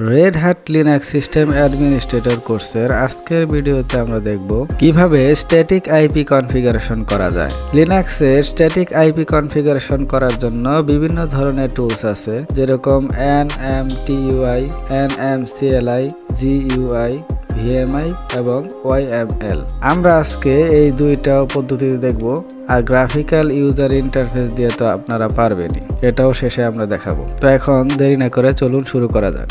Red hat Linux system administrator কোর্সের আজকের ভিডিওতে আমরা দেখব কিভাবে স্ট্যাটিক আইপি কনফিগারেশন করা যায়। লিনাক্সের স্ট্যাটিক আইপি কনফিগারেশন করার জন্য বিভিন্ন ধরনের টুলস আছে, যেরকম NMTUI, NMCLI, GUI, VMI এবং YML। আমরা আজকে এই দুইটা পদ্ধতিতে দেখব, আর গ্রাফিক্যাল ইউজার ইন্টারফেস দিয়ে তো আপনারা পারবেনই, এটাও শেষে আমরা দেখাবো। তো এখন দেরি না করে চলুন শুরু করা যাক।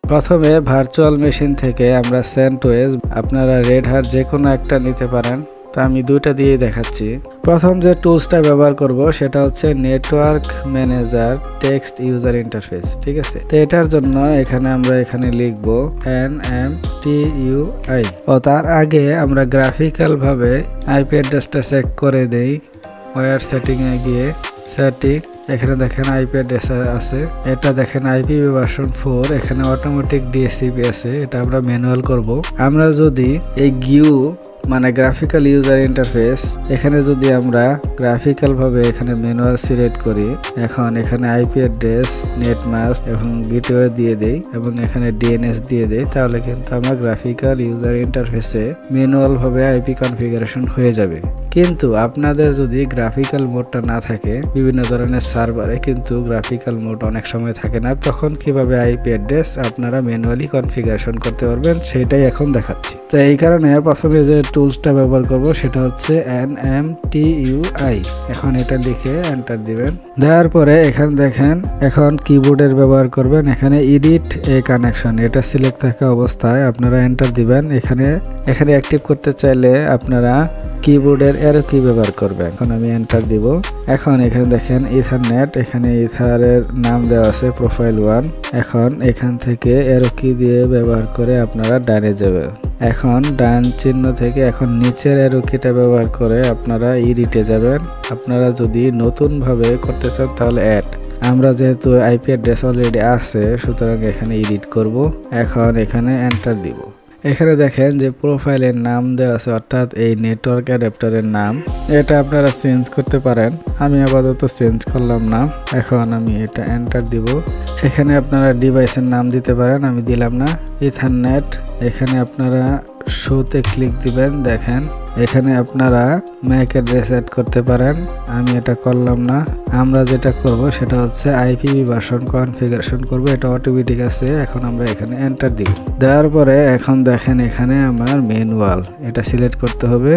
প্রথমে ভার্চুয়াল মেশিন থেকে আমরা CentOS, আপনারা রেড হ্যাট যে কোনো একটা নিতে পারেন, তো আমি দুইটা দিয়েই দেখাচ্ছি। প্রথম যে টুলসটা ব্যবহার করব সেটা হচ্ছে network manager text user interface, ঠিক আছে। তো এটার জন্য আমরা এখানে লিখব NMTUI। ও তার আগে আমরা গ্রাফিক্যাল ভাবে আইপি অ্যাড্রেসটা চেক করে দেই। ওয়্যার সেটিং এ গিয়ে সেটিং, এখানে দেখেন আইপি অ্যাড্রেস আছে, এটা দেখেন IPv ভার্সন 4, এখানে অটোমেটিক DHCP আছে, এটা আমরা ম্যানুয়াল করব। আমরা যদি এই GUI মানে গ্রাফিক্যাল ইউজার ইন্টারফেস, এখানে যদি আমরা গ্রাফিক্যাল ভাবে এখানে ম্যানুয়াল সিলেক্ট করি, এখন এখানে আইপি অ্যাড্রেস, নেট মাস্ক এবং গেটওয়ে দিয়ে দেই এবং এখানে DNS দিয়ে দেই, তাহলে কিন্তু আমরা গ্রাফিক্যাল ইউজার ইন্টারফেসে ম্যানুয়াল ভাবে আইপি কনফিগারেশন হয়ে যাবে। কিন্তু আপনাদের যদি গ্রাফিক্যাল মোডটা না থাকে, বিভিন্ন ধরনের সার্ভারে কিন্তু গ্রাফিক্যাল মোড অনেক সময় থাকে না, তখন কিভাবে আইপি অ্যাড্রেস আপনারা ম্যানুয়ালি কনফিগারেশন করতে পারবেন সেটাই এখন দেখাচ্ছি। তো এই কারণে প্রথমে যে টুলসটা ব্যবহার করব সেটা হচ্ছে NMTUI। এখন এটা লিখে এন্টার দিবেন, দেওয়ার পরে এখানে দেখেন এখন কিবোর্ডের ব্যবহার করবেন, এখানে এডিট এ কানেকশন এটা সিলেক্ট থাকা অবস্থায় আপনারা এন্টার দিবেন। এখানে অ্যাক্টিভ করতে চাইলে আপনারা কিবোর্ডের অ্যারো কি ব্যবহার করবে। এখন আমি এন্টার দিব। এখন এখানে দেখেন ইথারনেট, এখানে ইথারের নাম দেওয়া আছে প্রোফাইল 1। এখন এখান থেকে অ্যারো কি দিয়ে ব্যবহার করে আপনারা ডানে যাবেন। এখন ডান চিহ্ন থেকে এখন নিচের অ্যারো কিটা ব্যবহার করে আপনারা এডিটে যাবেন। আপনারা যদি নতুন ভাবে করতে চান তাহলে অ্যাড, আমরা যেহেতু আইপি অ্যাড্রেস অলরেডি আছে সুতরাং এখানে এডিট করব। এখন এখানে এন্টার দিব। এখানে দেখেন যে প্রোফাইলের নাম দেওয়া আছে, অর্থাৎ এই নেটওয়ার্ক অ্যাডাপ্টারের নাম, এটা আপনারা চেঞ্জ করতে পারেন। আমি আপাতত চেঞ্জ করলাম না। এখন আমি এটা এন্টার দিব। এখানে আপনারা ডিভাইসের নাম দিতে পারেন, আমি দিলাম না। ইথারনেট, এখানে আপনারা শোতে ক্লিক দিবেন। দেখেন এখানে আপনারা ম্যাক অ্যাড্রেস অ্যাড করতে পারেন, আমি এটা করলাম না। আমরা যেটা করব সেটা হচ্ছে IPv ভার্সন কনফিগারেশন করব, এটা অটোমেটিক আছে। এখন আমরা এখানে এন্টার দিব। দেওয়ার পরে এখন দেখেন এখানে আমার ম্যানুয়াল এটা সিলেক্ট করতে হবে।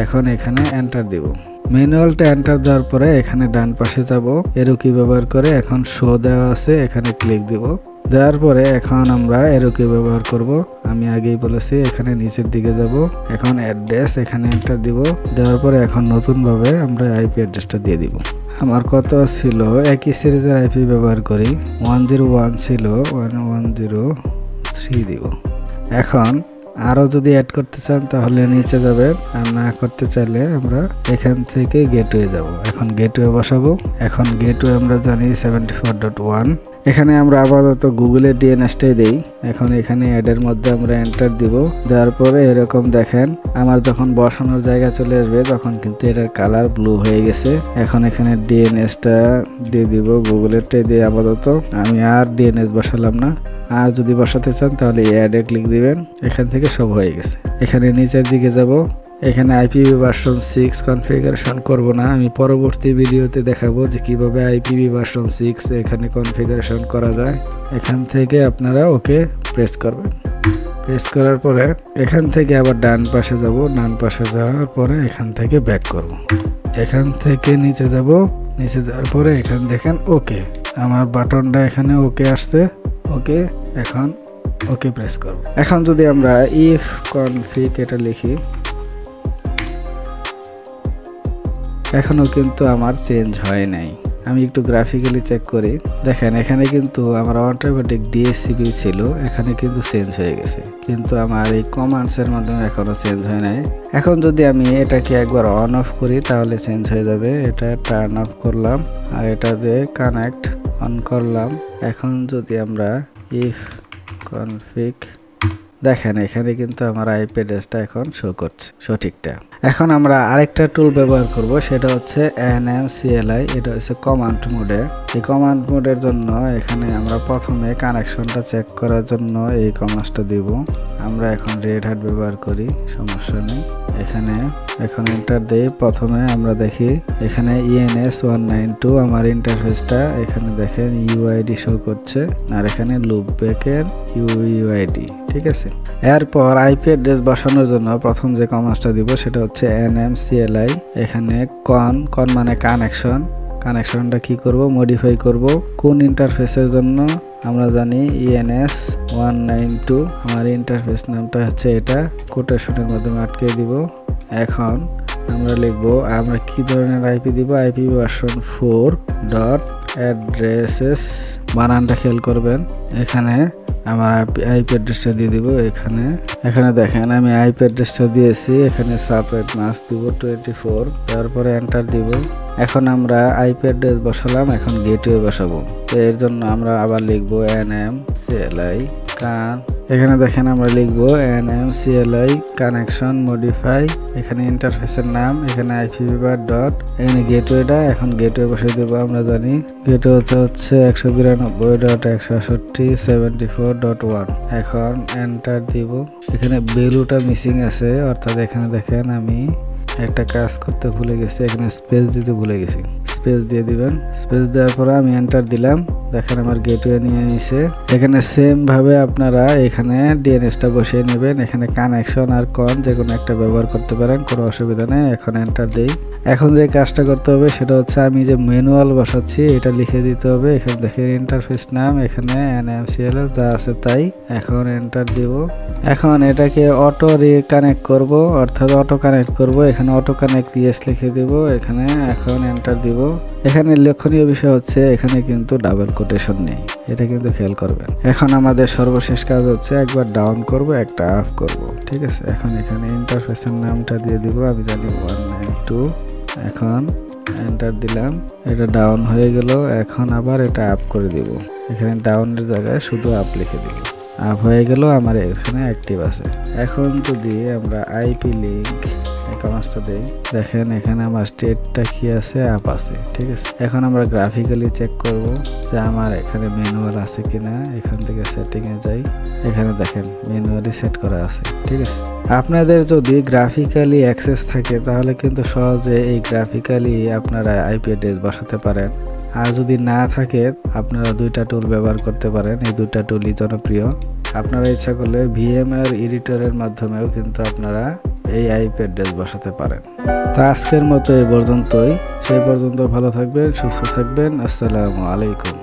এখন এখানে এন্টার দিব। ম্যানুয়ালটা এন্টার দেওয়ার পরে এখানে ডান পাশে যাব, এরো কি ব্যবহার করে এখন শো দেওয়া আছে, এখানে ক্লিক দিব। দেওয়ার পরে এখন আমরা এরো কি ব্যবহার করব, আমি আগেই বলেছি। এখানে নিচের দিকে যাব, এখন অ্যাড্রেস এখানে এন্টার দিব। দেওয়ার পরে এখন নতুন ভাবে আমরা আইপি অ্যাড্রেসটা দিয়ে দিব। আমার কত ছিল, একই সিরিজের আইপি ব্যবহার করি, 101 ছিল 1103 দিব। এখন আরো যদি অ্যাড করতে চান তাহলে নিচে যাবেন, আর না করতে চাইলে আমরা এখান থেকে গেটওয়ে যাব। এখন গেটওয়ে বসাবো। এখন গেটওয়ে আমরা জানি 74.1। এখানে আমরা আপাতত গুগলের DNSটাই দেই। এখন এখানে অ্যাডের মধ্যে আমরা এন্টার দিব। দেওয়ার পরে এরকম দেখেন আমার যখন বসানোর জায়গা চলে আসবে তখন কিন্তু এটার কালার ব্লু হয়ে গেছে। এখন এখানে DNSটা দিয়ে দিব, গুগলেরটাই দিয়ে আপাতত, আমি আর DNS বসালাম না। আর যদি বসাতে চান তাহলে অ্যাডে ক্লিক দিবেন, এখান থেকে সব হয়ে গেছে। এখানে নিচের দিকে যাব, এখানে IPv ভার্সন 6 কনফিগারেশন করব না, আমি পরবর্তী ভিডিওতে দেখাবো যে কিভাবে IPv ভার্সন 6 এখানে কনফিগারেশন করা যায়। এখান থেকে আপনারা ওকে প্রেস করবেন। প্রেস করার পরে এখান থেকে আবার ডান পাশে যাব, ডান পাশে যাওয়ার পরে এখান থেকে ব্যাক করব। এখান থেকে নিচে যাব, নিচে যাওয়ার পরে এখানে দেখেন ওকে, আমার বাটনটা এখানে ওকে আসছে। ওকে, এখন ওকে প্রেস করব। এখন যদি আমরা ইফ কনফিগ এটা লিখি, এখনো কিন্তু আমার চেঞ্জ হয় নাই। আমি একটু গ্রাফিক্যালি চেক করি, দেখেন এখানে কিন্তু আমার অটোমেটিক DHCP ছিল, এখানে কিন্তু চেঞ্জ হয়ে গেছে, কিন্তু আমার এই কমান্ডসের মাধ্যমে এখনো চেঞ্জ হয় নাই। এখন যদি আমি এটাকে একবার অন অফ করি তাহলে চেঞ্জ হয়ে যাবে। এটা টার্ন অফ করলাম আর এটা দিয়ে কানেক্ট অন করলাম। এখন যদি আমরা ইফ কনফিগ, দেখেন এখানে কিন্তু আমার আইপি অ্যাড্রেসটা এখন শো করছে সঠিকটা। এখন আমরা আরেকটা টুল ব্যবহার করব, সেটা হচ্ছে NMCLI। এটা হচ্ছে কমান্ড মোডে। এই কমান্ড মোডের জন্য এখানে আমরা প্রথমে কানেকশনটা চেক করার জন্য এই কমান্ডটা দিব। আমরা এখন রেড হ্যাট ব্যবহার করি, সমস্যা নেই। এখানে এখন এন্টার দেই। প্রথমে আমরা দেখি এখানে ENS192 আমার ইন্টারফেসটা এখানে দেখেন UID শো করছে, আর এখানে লুপব্যাকের UUID। ঠিক আছে, এরপর IP অ্যাড্রেস বসানোর জন্য প্রথম যে কমান্ডটা দিব সেটা হচ্ছে NMCLI। এখানে কন মানে কানেকশনটা কি করব, মডিফাই করব কোন ইন্টারফেসের জন্য। আমরা জানি ENS192 আমার ইন্টারফেস নামটা হচ্ছে এটা, কোটেশনের মাধ্যমে আটকে দিব। এখন আমরা লিখব আমরা কি ধরনের IP দিব, IP ভার্সন 4.addresses। বানানটা খেয়াল করবেন। এখানে আমার IP অ্যাড্রেসটা দিয়ে দিব। এখানে দেখেন আমি IP অ্যাড্রেসটা দিয়েছি। এখানে সাবনেট মাস্ক দিব 24, তারপরে এন্টার দিব। এখন আমরা IP অ্যাড্রেস বসালাম, এখন গেটওয়ে বসাবো। তো এর জন্য আমরা আবার লিখব NMCLI এখানে দেখেন আমরা লিখব NMCLI কানেকশন মডিফাই। এখানে ইন্টারফেসের নাম, এখানে IPv4 ডট, এখানে গেটওয়েটা। এখন গেটওয়ে বসিয়ে দেবো। আমরা জানি গেটওয়ে হচ্ছে 192.168.74.1। এখন এন্টার দিব। এখানে ভ্যালুটা মিসিং আছে, অর্থাৎ এখানে দেখেন আমি একটা কাজ করতে ভুলে গেছি, এখানে স্পেস দিতে ভুলে গেছি। স্পেস দিয়ে দিবেন। স্পেস দেওয়ার পরে আমি এন্টার দিলাম। দেখেন আমার গেটওয়ে নিয়ে নিছে। এখানে সেম ভাবে আপনারা এখানে DNSটা বসিয়ে নেবেন। এখানে কানেকশন আর কন যে কোনো একটা ব্যবহার করতে পারেন, কোনো অসুবিধা নেই। এখন এন্টার দেই। এখন যে কাজটা করতে হবে সেটা হচ্ছে আমি যে ম্যানুয়াল বসাচ্ছি এটা লিখে দিতে হবে। এখানে দেখেন ইন্টারফেস নাম, এখানে NMCLI যা আছে তাই। এখন এন্টার দিব। এখন এটাকে অটো রিকানেক্ট করব, অর্থাৎ অটো কানেক্ট করব। এখানে অটো কানেক্ট ইয়েস লিখে দিব এখানে। এখন এন্টার দিব। এখানে লক্ষণীয় বিষয় হচ্ছে এখানে কিন্তু ডাবল কোটেশন নেই, এটা কিন্তু খেয়াল করবেন। এখন আমাদের সর্বশেষ কাজ হচ্ছে একবার ডাউন করব, একটা আপ করব। ঠিক আছে, এখন এখানে ইন্টারফেসের নামটা দিয়ে দিব, আমি জানি 192। এখন এন্টার দিলাম, এটা ডাউন হয়ে গেল। এখন আবার এটা আপ করে দিব। এখানে ডাউনের জায়গায় শুধু আপ লিখে দিব। আপ হয়ে গেল, আমার এখানে অ্যাক্টিভ আছে। এখন যদি আমরা IP লিঙ্ক কমান্ডটা দেই, দেখেন এখানে আমার স্টেটটা কি আছে, আপ আছে। ঠিক আছে, এখন আমরা গ্রাফিক্যালি চেক করব যে আমার এখানে ম্যানুয়াল আছে কিনা। এখান থেকে সেটিং এ যাই, এখানে দেখেন ম্যানুয়ালি সেট করা আছে। ঠিক আছে, আপনাদের যদি গ্রাফিক্যালি অ্যাক্সেস থাকে তাহলে কিন্তু সহজে এই গ্রাফিক্যালি আপনারা IP অ্যাড্রেস বসাতে পারেন। আর যদি না থাকে আপনারা দুইটা টুল ব্যবহার করতে পারেন। এই দুইটা টুলই জনপ্রিয়। আপনারা ইচ্ছা করলে VMware এডিটরের মাধ্যমেও কিন্তু আপনারা এই IP অ্যাড্রেস বসাতে পারেন। তা আজকের মতো এই পর্যন্তই। সেই পর্যন্ত ভালো থাকবেন, সুস্থ থাকবেন। আসসালামু আলাইকুম।